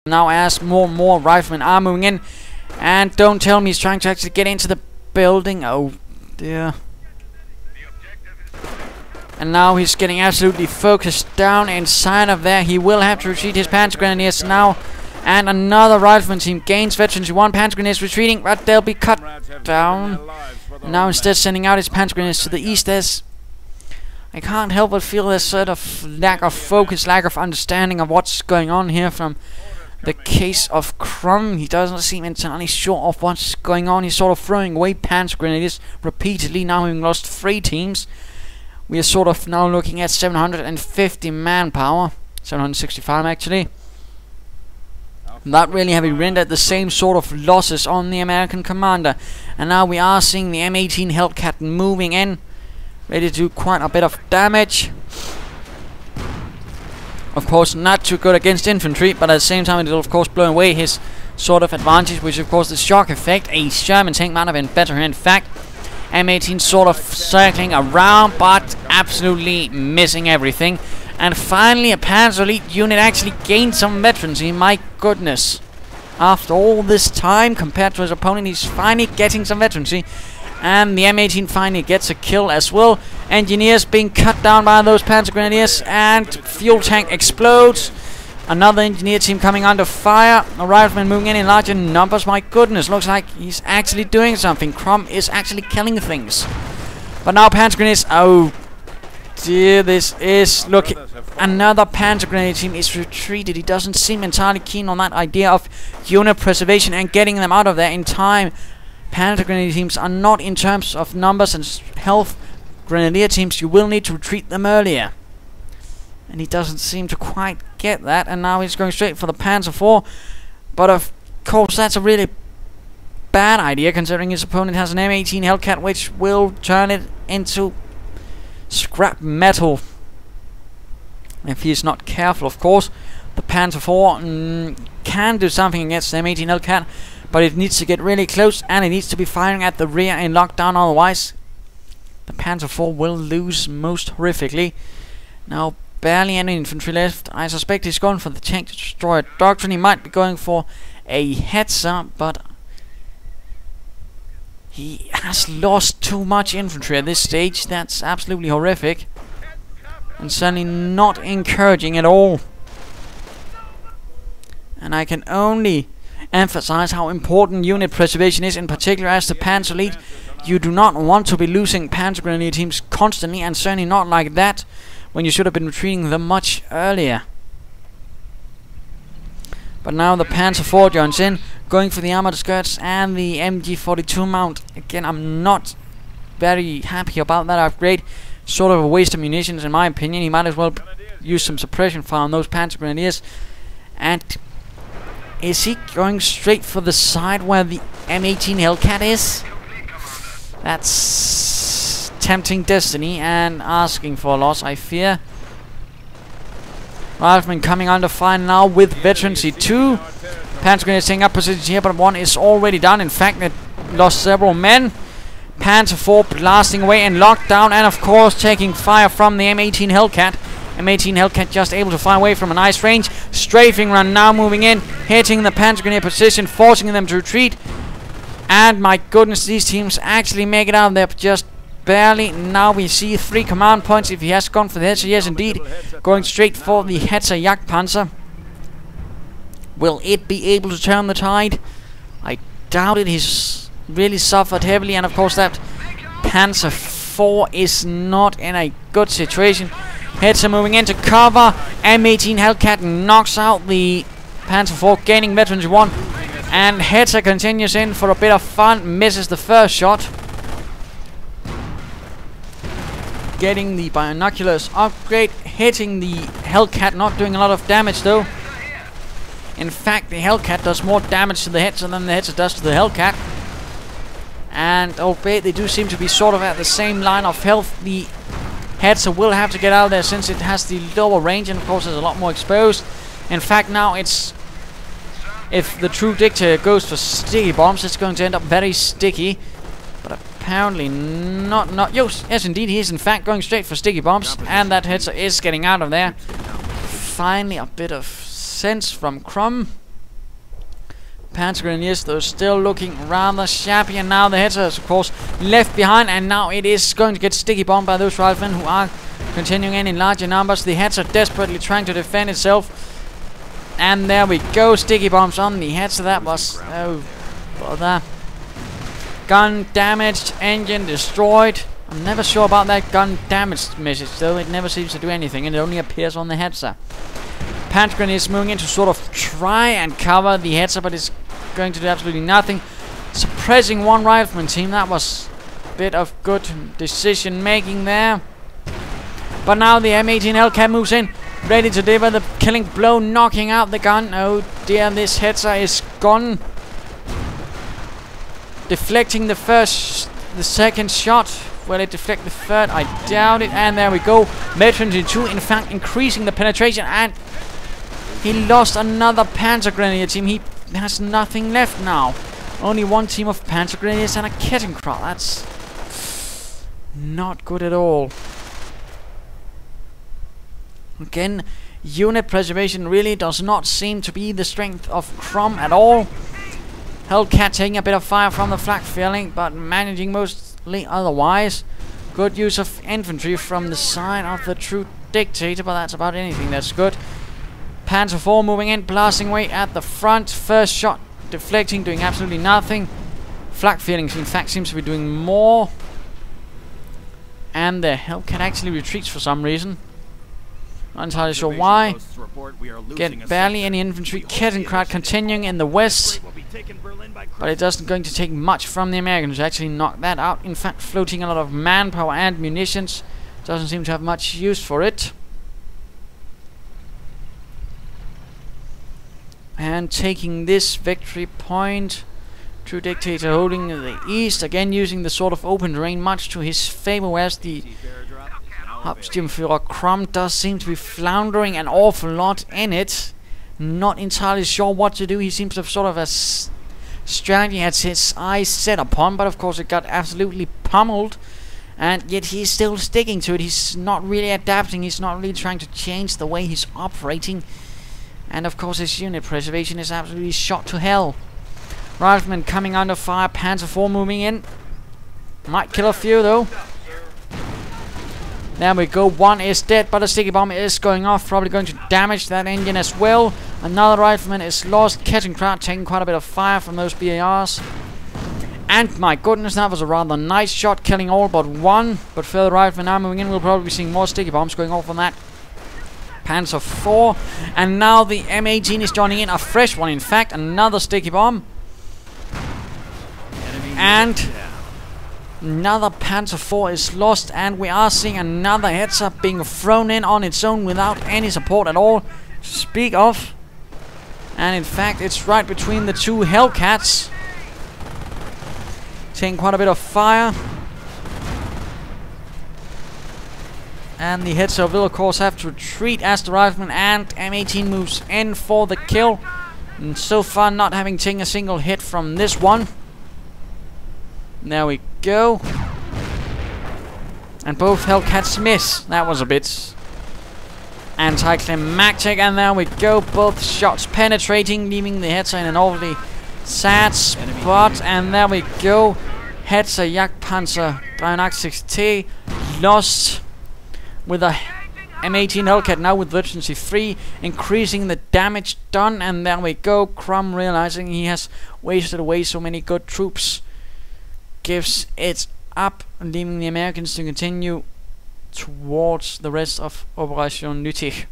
Now as more and more riflemen are moving in. And don't tell me he's trying to actually get into the building. Oh dear. And now he's getting absolutely focused down inside of there. He will have to retreat his Panzer Grenadiers now. And another rifleman team gains veterans. One Panzer Grenadiers retreating, but they'll be cut down. And now instead sending out his Panzer Grenadiers to the east. I can't help but feel this sort of lack of focus, lack of understanding of what's going on here from the case of Cr0m. He doesn't seem entirely sure of what's going on. He's sort of throwing away Panzer Grenadiers repeatedly, now having lost 3 teams. We are sort of now looking at 750 manpower. 765 actually. Not really having rendered the same sort of losses on the American commander. And now we are seeing the M18 Hellcat moving in, ready to do quite a bit of damage. Of course, not too good against infantry, but at the same time it will of course blow away his sort of advantage, which of course the shock effect. A Sherman tank might have been better in fact. M18 sort of circling around, but absolutely missing everything. And finally a Panzer Elite unit actually gained some veterancy. My goodness. After all this time, compared to his opponent, he's finally getting some veterancy. And the M18 finally gets a kill as well. Engineers being cut down by those Panzer Grenadiers, and fuel tank explodes. Another engineer team coming under fire. A rifleman moving in larger numbers. My goodness, looks like he's actually doing something. Cr0m is actually killing things. But now Panzer Grenadiers. Oh dear, this is... Look, another Panzer Grenadier team is retreated. He doesn't seem entirely keen on that idea of unit preservation and getting them out of there in time. Panzer Grenadier teams are not in terms of numbers and health. Grenadier teams, you will need to retreat them earlier. And he doesn't seem to quite get that. And now he's going straight for the Panzer IV. But of course that's a really bad idea, considering his opponent has an M18 Hellcat, which will turn it into scrap metal if he is not careful. Of course the Panzer IV can do something against the M18 Hellcat, but it needs to get really close and it needs to be firing at the rear in lockdown, otherwise the Panzer IV will lose most horrifically. Now barely any infantry left. I suspect he's going for the tank destroyer doctrine. He might be going for a headser, but he has lost too much infantry at this stage. That's absolutely horrific and certainly not encouraging at all. And I can only emphasize how important unit preservation is, in particular as the Panzer Elite. You do not want to be losing Panzer Grenadier teams constantly, and certainly not like that, when you should have been retreating them much earlier. But now the Panzer IV joins in, going for the armored skirts and the MG42 mount. Again, I'm not very happy about that upgrade. Sort of a waste of munitions in my opinion. He might as well use some suppression fire on those Panzer Grenadiers. And is he going straight for the side where the M18 Hellcat is? That's tempting destiny and asking for a loss, I fear. Riflemen coming under fire now with veterancy 2. Panzer Grenadiers taking up positions here, but one is already down. In fact, it lost several men. Panzer IV blasting away and locked down, and of course taking fire from the M18 Hellcat. M18 Hellcat just able to fire away from a nice range. Strafing run now moving in, hitting the Panzer Grenadier position, forcing them to retreat. And my goodness, these teams actually make it out there just barely. Now we see 3 command points. If he has gone for the Hetzer, yes indeed, going straight for the Hetzer Jagdpanzer. Will it be able to turn the tide? I doubt it. He's really suffered heavily, and of course that Panzer IV is not in a good situation. Hetzer moving into cover. M18 Hellcat knocks out the Panzer IV, gaining veterans 1. And Hetzer continues in for a bit of fun, misses the first shot. Getting the binoculars upgrade, hitting the Hellcat, not doing a lot of damage though. In fact, the Hellcat does more damage to the Hetzer than the Hetzer does to the Hellcat. And albeit they do seem to be sort of at the same line of health, the Hetzer will have to get out of there since it has the lower range and of course is a lot more exposed. In fact, now it's... if the TheTrueDictator goes for sticky bombs, it's going to end up very sticky. But apparently not... yes, indeed, he is in fact going straight for sticky bombs. And that Hetzer is getting out of there. Finally, a bit of sense from Cr0m. Panzer Grenadiers, though still looking rather shabby. And now the Hetzer is, of course, left behind. And now it is going to get sticky bombed by those riflemen who are continuing in larger numbers. The Hetzer desperately trying to defend itself. And there we go. Sticky bombs on the Hetzer. That was... oh, bother. Gun damaged. Engine destroyed. I'm never sure about that gun damaged message, though. It never seems to do anything. And it only appears on the Hetzer. Panzer Grenadiers moving in to sort of try and cover the Hetzer, but it's going to do absolutely nothing. Suppressing one rifleman team. That was a bit of good decision making there. But now the M18 Hellcat moves in, ready to deliver the killing blow, knocking out the gun. Oh dear, this Hetzer is gone. Deflecting the second shot. Will it deflect the third? I doubt it. And there we go. Mortain 2, in fact, increasing the penetration, and he lost another Panzer Grenadier team. He has nothing left now. Only one team of Panzer Grenadiers and a Kettenkrad. That's not good at all. Again, unit preservation really does not seem to be the strength of Cr0m at all. Hellcat taking a bit of fire from the flak filling, but managing mostly otherwise. Good use of infantry from the side of the TheTrueDictator, but that's about anything that's good. Panzer 4 moving in, blasting away at the front. First shot deflecting, doing absolutely nothing. Flak filling, in fact, seems to be doing more. And the Hellcat actually retreats for some reason. Not entirely sure why. Get barely any infantry. Kettenkrad continuing in the west. But it doesn't going to take much from the Americans to actually knock that out. In fact, floating a lot of manpower and munitions. Doesn't seem to have much use for it. And taking this victory point. TheTrueDictator holding the east. Again using the sort of open terrain much to his favor. Whereas the Hauptsturmführer Cr0m does seem to be floundering an awful lot in it. Not entirely sure what to do. He seems to have sort of a strategy has his eyes set upon, but of course it got absolutely pummeled. And yet he's still sticking to it. He's not really adapting. He's not really trying to change the way he's operating. And of course his unit preservation is absolutely shot to hell. Riflemen coming under fire. Panzer 4 moving in. Might kill a few though. There we go. One is dead, but a sticky bomb is going off. Probably going to damage that engine as well. Another rifleman is lost. Kettenkrad taking quite a bit of fire from those BARs. And my goodness, that was a rather nice shot, killing all but one. But further riflemen now moving in. We'll probably be seeing more sticky bombs going off on that Panzer 4. And now the M18 is joining in. A fresh one, in fact. Another sticky bomb. And another Panzer 4 is lost, and we are seeing another Hetzer being thrown in on its own without any support at all to speak of. And in fact, it's right between the two Hellcats. Taking quite a bit of fire. And the Hetzer will, of course, have to retreat as the rifleman and M18 moves in for the kill. And so far, not having taken a single hit from this one. There we go. And both Hellcats miss. That was a bit anticlimactic. And there we go. Both shots penetrating, leaving the Hetzer in an awfully sad spot. And there we go. Hetzer Jagdpanzer 83 lost with a M18 Hellcat now with vergency 3, increasing the damage done. And there we go. Cr0m realizing he has wasted away so many good troops, gives it up, leaving the Americans to continue towards the rest of Operation Lüttich.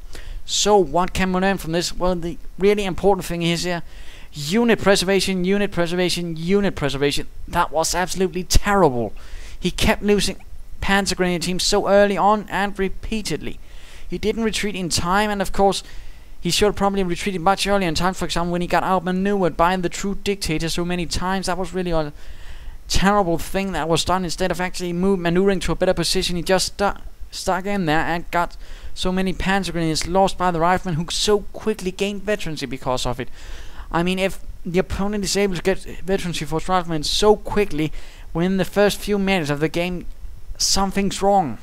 So what can we learn from this? Well, the really important thing is here: unit preservation, unit preservation, unit preservation. That was absolutely terrible. He kept losing Panzer Grenadier teams so early on and repeatedly. He didn't retreat in time, and of course he should have probably retreated much earlier in time. For example, when he got outmaneuvered by the TheTrueDictator so many times, that was really a terrible thing that was done. Instead of actually maneuvering to a better position, he just stuck in there and got so many Panzer Grenadiers lost by the riflemen, who so quickly gained veterancy because of it. I mean, if the opponent is able to get veterancy for his riflemen so quickly within the first few minutes of the game, something's wrong.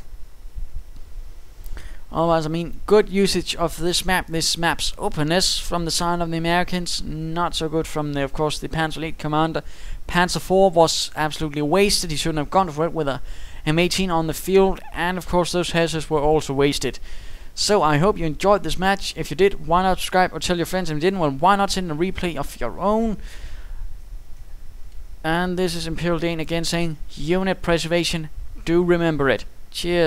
Otherwise, I mean, good usage of this map, this map's openness from the side of the Americans. Not so good from, of course, the Panzer Elite commander. Panzer IV was absolutely wasted. He shouldn't have gone for it with a M18 on the field. And, of course, those hazards were also wasted. So, I hope you enjoyed this match. If you did, why not subscribe or tell your friends? If you didn't, well, why not send a replay of your own? And this is Imperial Dane again saying, unit preservation, do remember it. Cheers.